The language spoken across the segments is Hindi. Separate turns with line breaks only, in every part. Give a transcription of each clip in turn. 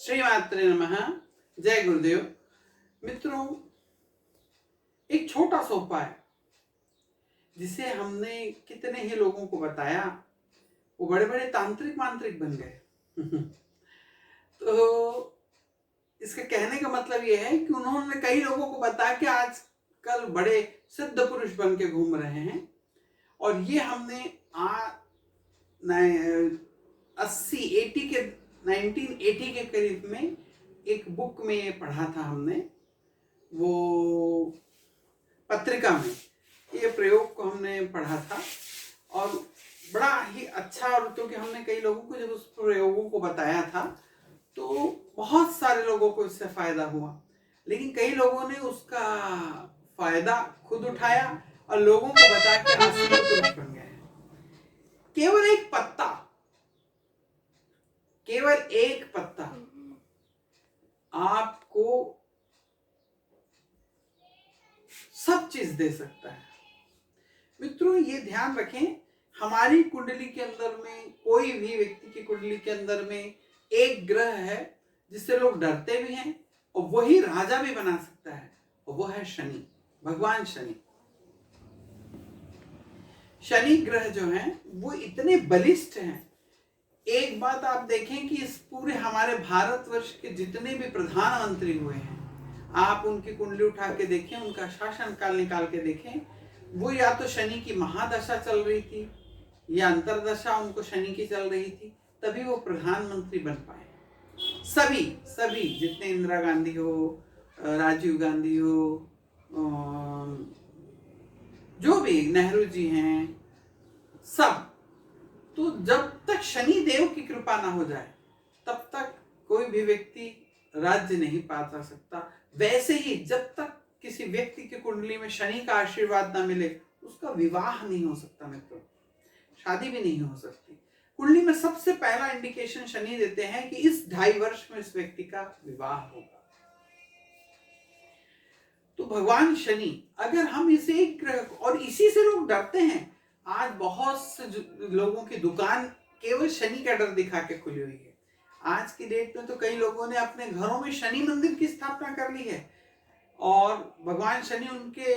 श्रीमात्रे नमः। जय गुरुदेव। मित्रों, एक छोटा सा उपाय जिसे हमने कितने ही लोगों को बताया, वो बड़े बड़े तांत्रिक मांत्रिक बन गए। तो इसके कहने का मतलब ये है कि उन्होंने कई लोगों को बताया कि आजकल बड़े सिद्ध पुरुष बन के घूम रहे हैं। और ये हमने 1980 के करीब में एक बुक में पढ़ा था हमने, वो पत्रिका में ये प्रयोग को हमने पढ़ा था और बड़ा ही अच्छा। और क्योंकि हमने कई लोगों को जब उस प्रयोगों को बताया था तो बहुत सारे लोगों को इससे फायदा हुआ, लेकिन कई लोगों ने उसका फायदा खुद उठाया और लोगों को बता के आज सिद्ध पुरुष बन गए हैं। केवल एक पत्ता आपको सब चीज दे सकता है। मित्रों, ये ध्यान रखें, हमारी कुंडली के अंदर में, कोई भी व्यक्ति की कुंडली के अंदर में एक ग्रह है जिससे लोग डरते भी हैं और वही राजा भी बना सकता है, और वो है शनि, भगवान शनि। शनि ग्रह जो हैं वो इतने बलिष्ठ हैं। एक बात आप देखें कि इस पूरे हमारे भारतवर्ष के जितने भी प्रधानमंत्री हुए हैं, आप उनकी कुंडली उठा के देखें, उनका शासन काल निकाल के देखें, वो या तो शनि की महादशा चल रही थी या अंतरदशा उनको शनि की चल रही थी, तभी वो प्रधानमंत्री बन पाए। सभी जितने इंदिरा गांधी हो, राजीव गांधी हो, जो भी नेहरू जी हैं, सब। तो जब तक शनि देव की कृपा ना हो जाए तब तक कोई भी व्यक्ति राज्य नहीं पा सकता। वैसे ही जब तक किसी व्यक्ति की कुंडली में शनि का आशीर्वाद ना मिले उसका विवाह नहीं हो सकता मित्रों, शादी भी नहीं हो सकती। कुंडली में सबसे पहला इंडिकेशन शनि देते हैं कि इस 2.5 वर्ष में इस व्यक्ति का विवाह होगा। तो भगवान शनि, अगर हम इसे एक ग्रह, और इसी से लोग डरते हैं। आज बहुत से लोगों की दुकान केवल शनि का डर दिखा के खुली हुई है। आज की डेट में तो कई लोगों ने अपने घरों में शनि मंदिर की स्थापना कर ली है और भगवान शनि उनके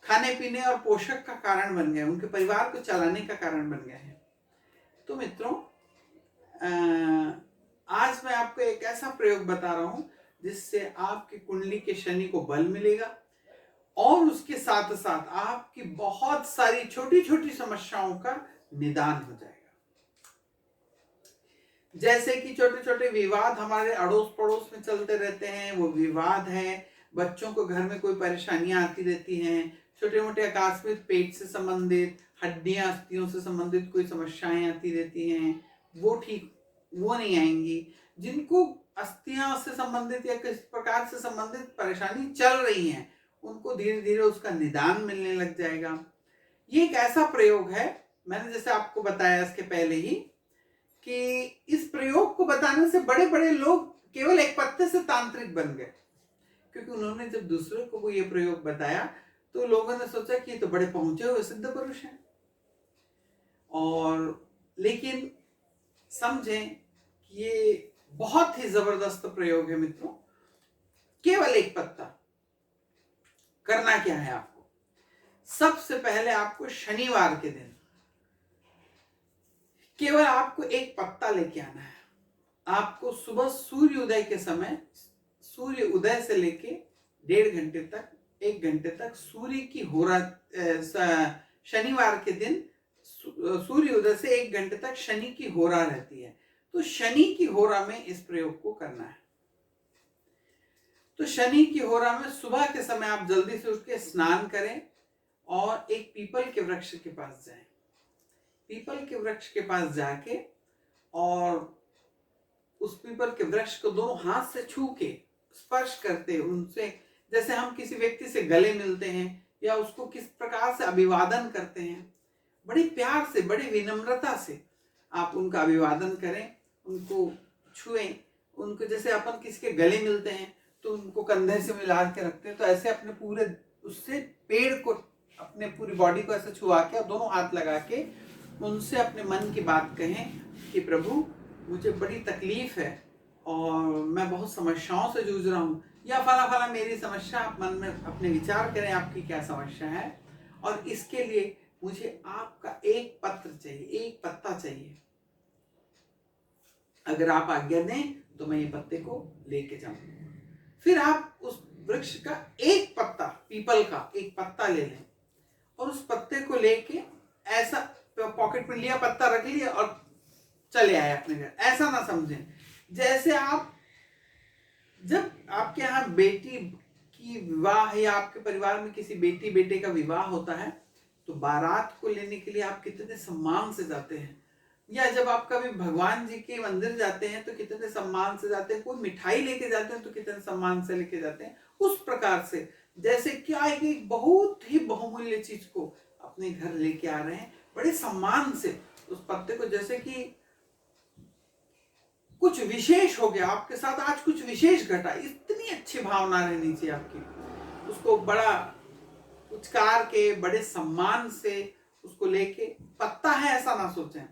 खाने पीने और पोषक का कारण बन गए, उनके परिवार को चलाने का कारण बन गए हैं। तो मित्रों, आज मैं आपको एक ऐसा प्रयोग बता रहा हूं जिससे आपकी कुंडली के शनि को बल मिलेगा और उसके साथ साथ आपकी बहुत सारी छोटी छोटी समस्याओं का निदान हो जाएगा। जैसे कि छोटे छोटे विवाद हमारे अड़ोस पड़ोस में चलते रहते हैं, वो विवाद है। बच्चों को घर में कोई परेशानियां आती रहती हैं, छोटे मोटे आकस्मिक पेट से संबंधित, हड्डियां अस्थियों से संबंधित कोई समस्याएं आती रहती हैं, वो नहीं आएंगी। जिनको अस्थियां से संबंधित या किसी प्रकार से संबंधित परेशानी चल रही है उनको धीरे धीरे उसका निदान मिलने लग जाएगा। ये एक ऐसा प्रयोग है, मैंने जैसे आपको बताया इसके पहले ही, कि इस प्रयोग को बताने से बड़े बड़े लोग केवल एक पत्ते से तांत्रिक बन गए, क्योंकि उन्होंने जब दूसरे को ये प्रयोग बताया तो लोगों ने सोचा कि ये तो बड़े पहुंचे हुए सिद्ध पुरुष हैं। और लेकिन समझें कि ये बहुत ही जबरदस्त प्रयोग है मित्रों। केवल एक पत्ता। करना क्या है आपको? सबसे पहले आपको शनिवार के दिन केवल आपको एक पत्ता लेके आना है। आपको सुबह सूर्य उदय के समय, सूर्य उदय से लेके 1.5 घंटे तक, 1 घंटे तक सूर्य की होरा, शनिवार के दिन सूर्य उदय से 1 घंटे तक शनि की होरा रहती है। तो शनि की होरा में इस प्रयोग को करना है। तो शनि की होरा में सुबह के समय आप जल्दी से उठ के स्नान करें और एक पीपल के वृक्ष के पास जाएं। पीपल के वृक्ष के पास जाके और उस पीपल के वृक्ष को दोनों हाथ से छू के स्पर्श करते, उनसे जैसे हम किसी व्यक्ति से गले मिलते हैं या उसको किस प्रकार से अभिवादन करते हैं, बड़े प्यार से, बड़ी विनम्रता से आप उनका अभिवादन करें, उनको छुएं। उनको जैसे अपन किसी के गले मिलते हैं तो उनको कंधे से मिला के रखते हैं, तो ऐसे अपने पूरे उससे पेड़ को, अपने पूरी बॉडी को ऐसे छुआ के और दोनों हाथ लगा के उनसे अपने मन की बात कहें कि प्रभु, मुझे बड़ी तकलीफ है और मैं बहुत समस्याओं से जूझ रहा हूँ, या फला फला मेरी समस्या, आप मन में अपने विचार करें आपकी क्या समस्या है, और इसके लिए मुझे आपका एक पत्र चाहिए, एक पत्ता चाहिए। अगर आप आज्ञा दें तो मैं ये पत्ते को लेके जाऊंगा। फिर आप उस वृक्ष का एक पत्ता, पीपल का एक पत्ता ले लें और उस पत्ते को लेके ऐसा पॉकेट में लिया, पत्ता रख लिया और चले आए अपने घर। ऐसा ना समझें जैसे आप, जब आपके यहाँ बेटी की विवाह या आपके परिवार में किसी बेटी बेटे का विवाह होता है तो बारात को लेने के लिए आप कितने सम्मान से जाते हैं, या जब आप कभी भगवान जी के मंदिर जाते हैं तो कितने सम्मान से जाते हैं, कोई मिठाई लेके जाते हैं तो कितने सम्मान से लेके जाते हैं। उस प्रकार से जैसे क्या है कि बहुत ही बहुमूल्य चीज को अपने घर लेके आ रहे हैं, बड़े सम्मान से उस पत्ते को, जैसे कि कुछ विशेष हो गया आपके साथ, आज कुछ विशेष घटा, इतनी अच्छी भावना रहनी चाहिए आपकी। उसको बड़ा उचकार के, बड़े सम्मान से उसको लेके, पत्ता है ऐसा ना सोचें,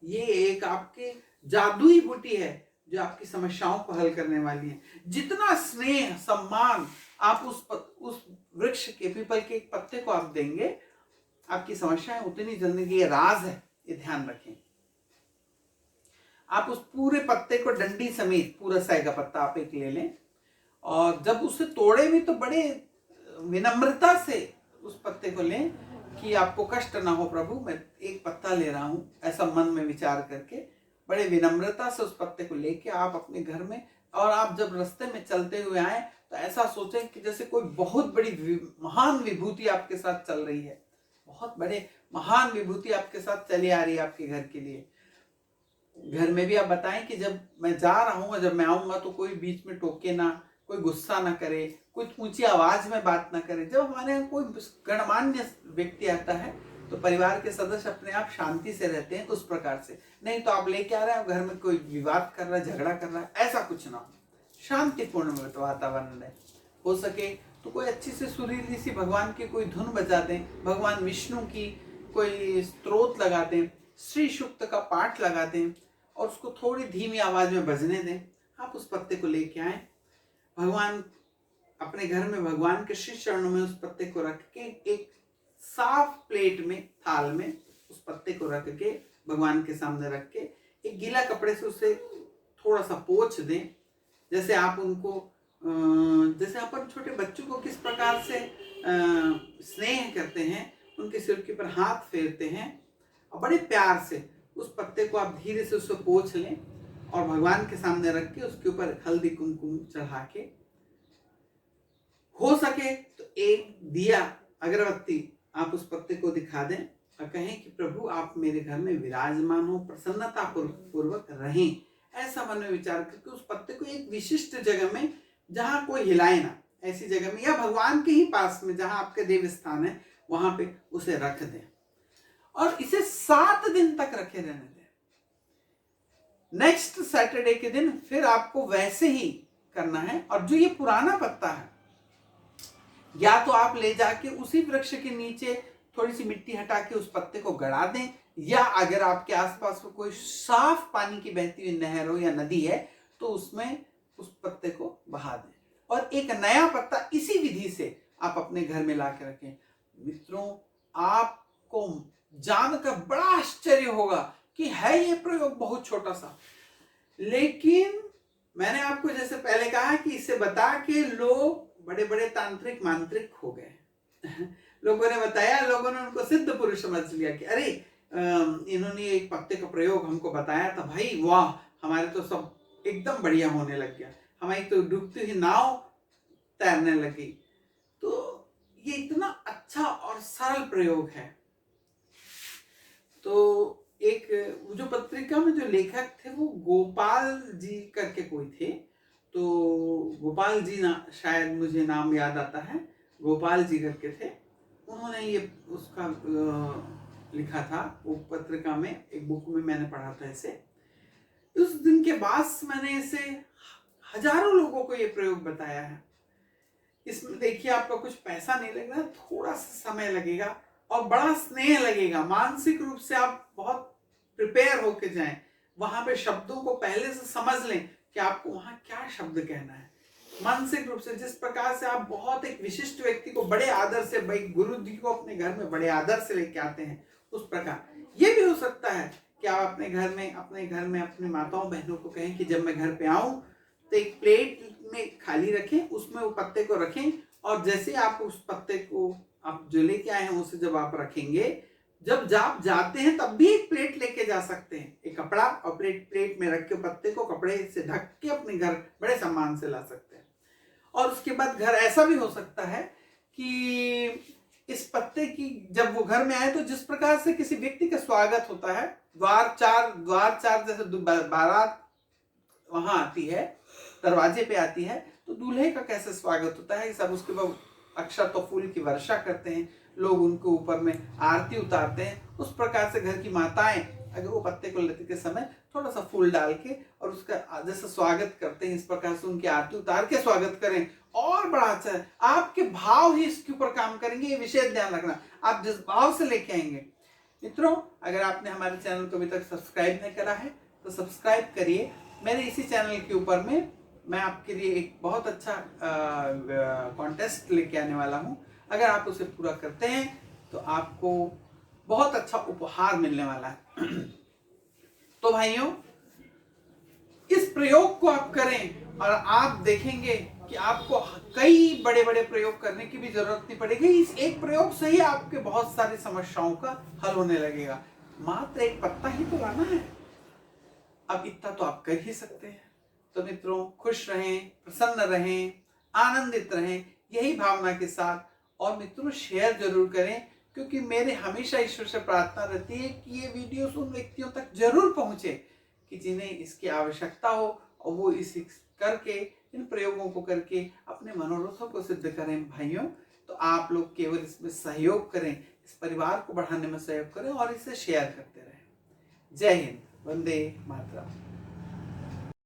ये एक आपकी जादुई बूटी है जो आपकी समस्याओं को हल करने वाली है। जितना स्नेह सम्मान आप उस वृक्ष के, पीपल के एक पत्ते को आप देंगे, आपकी समस्याएं उतनी जल्दी, ये राज है, ये ध्यान रखें। आप उस पूरे पत्ते को डंडी समेत, पूरा सै का पत्ता आप एक ले लें, और जब उसे तोड़े भी तो बड़े विनम्रता से उस पत्ते को लें कि आपको कष्ट ना हो प्रभु, मैं एक पत्ता ले रहा हूं, ऐसा मन में विचार करके बड़े विनम्रता से उस पत्ते को लेके आप अपने घर में, और आप जब रास्ते में चलते हुए आए तो ऐसा सोचें कि जैसे कोई बहुत बड़ी महान विभूति आपके साथ चल रही है, बहुत बड़े महान विभूति आपके साथ चली आ रही है आपके घर के लिए। घर में भी आप बताएं कि जब मैं जा रहा हूँ, जब मैं आऊंगा तो कोई बीच में टोके ना, कोई गुस्सा ना करे, कुछ ऊंची आवाज में बात ना करे। जब हमारे यहाँ कोई गणमान्य व्यक्ति आता है तो परिवार के सदस्य अपने आप शांति से रहते हैं, उस प्रकार से। नहीं तो आप लेके आ रहे हैं घर में कोई विवाद कर रहा है, झगड़ा कर रहा है, ऐसा कुछ ना हो, शांतिपूर्ण वातावरण है। हो सके तो कोई अच्छी से सुरीली सी भगवान की कोई धुन बजा दें, भगवान विष्णु की कोई स्तोत्र लगा दें, श्री सूक्त का पाठ लगा दें और उसको थोड़ी धीमी आवाज में बजने दें। आप उस पत्ते को लेके आए, भगवान अपने घर में भगवान के श्री चरणों में उस पत्ते को रख के, एक साफ प्लेट में, थाल में उस पत्ते को रख के भगवान के सामने रख के एक गीला कपड़े से उसे थोड़ा सा पोंछ दें। जैसे आप उनको, जैसे अपन छोटे बच्चों को किस प्रकार से स्नेह करते हैं, उनके सिर के ऊपर हाथ फेरते हैं और बड़े प्यार से उस पत्ते को आप धीरे से उसको पोंछ लें और भगवान के सामने रख के उसके ऊपर हल्दी कुमकुम चढ़ा के, हो सके तो एक दिया अगरबत्ती आप उस पत्ते को दिखा दें और कहें कि प्रभु आप मेरे घर में विराजमान हो, प्रसन्नता पूर्वक रहें। ऐसा मन में विचार करके उस पत्ते को एक विशिष्ट जगह में, जहां कोई हिलाए ना, ऐसी जगह में, या भगवान के ही पास में जहां आपके देव स्थान है वहां पे उसे रख दें और इसे 7 दिन तक रखे रहने दें। नेक्स्ट सैटरडे के दिन फिर आपको वैसे ही करना है। और जो ये पुराना पत्ता है, या तो आप ले जाके उसी वृक्ष के नीचे थोड़ी सी मिट्टी हटा के उस पत्ते को गड़ा दें, या अगर आपके आसपास में कोई साफ पानी की बहती हुई नहर हो या नदी है तो उसमें उस पत्ते को बहा दें और एक नया पत्ता इसी विधि से आप अपने घर में ला के रखें। मित्रों, आपको जानकर बड़ा आश्चर्य होगा कि है ये प्रयोग बहुत छोटा सा, लेकिन मैंने आपको जैसे पहले कहा कि इसे बता के लोग बड़े बड़े तांत्रिक मांत्रिक हो गए। लोगों ने बताया, लोगों ने उनको सिद्ध पुरुष समझ लिया कि अरे इन्होंने एक पत्ते का प्रयोग हमको बताया था, भाई वाह, हमारे तो सब एकदम बढ़िया होने लग गया, हमारी तो डूबती हुई नाव तैरने लगी। तो ये इतना अच्छा और सरल प्रयोग है। तो एक जो पत्रिका में जो लेखक थे वो गोपाल जी करके कोई थे, तो गोपाल जी ना, शायद मुझे नाम याद आता है, गोपाल जी करके थे, उन्होंने ये उसका लिखा था वो पत्रिका में, एक बुक में मैंने पढ़ा था इसे। उस दिन के बाद मैंने इसे हजारों लोगों को ये प्रयोग बताया है। इसमें देखिए आपका कुछ पैसा नहीं लगेगा, थोड़ा सा समय लगेगा और बड़ा स्नेह लगेगा। मानसिक रूप से आप बहुत प्रिपेयर होके जाएं, वहां पे शब्दों को पहले से समझ लें कि आपको वहां क्या शब्द कहना है। मानसिक रूप से जिस प्रकार से आप बहुत एक विशिष्ट व्यक्ति को बड़े आदर से, भाई गुरु जी को अपने घर में बड़े आदर से लेके आते हैं, उस प्रकार ये भी हो सकता है कि आप अपने घर में अपनी माताओं बहनों को कहें कि जब मैं घर पे आऊं तो एक प्लेट में खाली रखें, उसमें वो पत्ते को रखें, और जैसे आप उस पत्ते को आप जो लेके आए हैं उसे जब आप रखेंगे, जब आप जाते हैं तब भी एक प्लेट लेके जा सकते हैं, एक कपड़ा और प्लेट में रख के पत्ते को कपड़े से ढक के अपने घर बड़े सम्मान से ला सकते हैं। और उसके बाद घर ऐसा भी हो सकता है कि इस पत्ते की जब वो घर में आए तो जिस प्रकार से किसी व्यक्ति का स्वागत होता है, द्वार चार जैसे बारात वहां आती है, दरवाजे पे आती है, तो दूल्हे का कैसे स्वागत होता है, सब उसके बाद अक्षत और फूल की वर्षा करते हैं, लोग उनके ऊपर में आरती उतारते हैं। उस प्रकार से घर की माताएं अगर वो पत्ते को लेते के समय थोड़ा सा फूल डाल के और उसका जैसे स्वागत करते हैं, इस प्रकार से उनकी आरती उतार के स्वागत करें, और बड़ा अच्छा है। आपके भाव ही इसके ऊपर काम करेंगे, ये विशेष ध्यान रखना, आप जिस भाव से लेके आएंगे। मित्रों, अगर आपने हमारे चैनल को अभी तक सब्सक्राइब नहीं करा है तो सब्सक्राइब करिए। मेरे इसी चैनल के ऊपर में मैं आपके लिए एक बहुत अच्छा कॉन्टेस्ट लेके आने वाला हूं। अगर आप उसे पूरा करते हैं तो आपको बहुत अच्छा उपहार मिलने वाला है। तो भाइयों, इस प्रयोग को आप करें और आप देखेंगे कि आपको कई बड़े बड़े प्रयोग करने की भी जरूरत नहीं पड़ेगी। इस एक प्रयोग से ही आपके बहुत सारी समस्याओं का हल होने लगेगा। मात्र एक पत्ता ही तो लाना है, अब इतना तो आप कर ही सकते हैं। तो मित्रों, खुश रहें, प्रसन्न रहें, आनंदित रहें, यही भावना के साथ। और मित्रों, शेयर जरूर करें, क्योंकि मेरे हमेशा ईश्वर से प्रार्थना रहती है कि ये वीडियोस उन व्यक्तियों तक जरूर पहुंचे कि जिन्हें इसकी आवश्यकता हो, और वो इस करके, इन प्रयोगों को करके अपने मनोरथों को सिद्ध करें। भाइयों, तो आप लोग केवल इसमें सहयोग करें, इस परिवार को बढ़ाने में सहयोग करें और इसे शेयर करते रहें। जय हिंद, वंदे मातरम।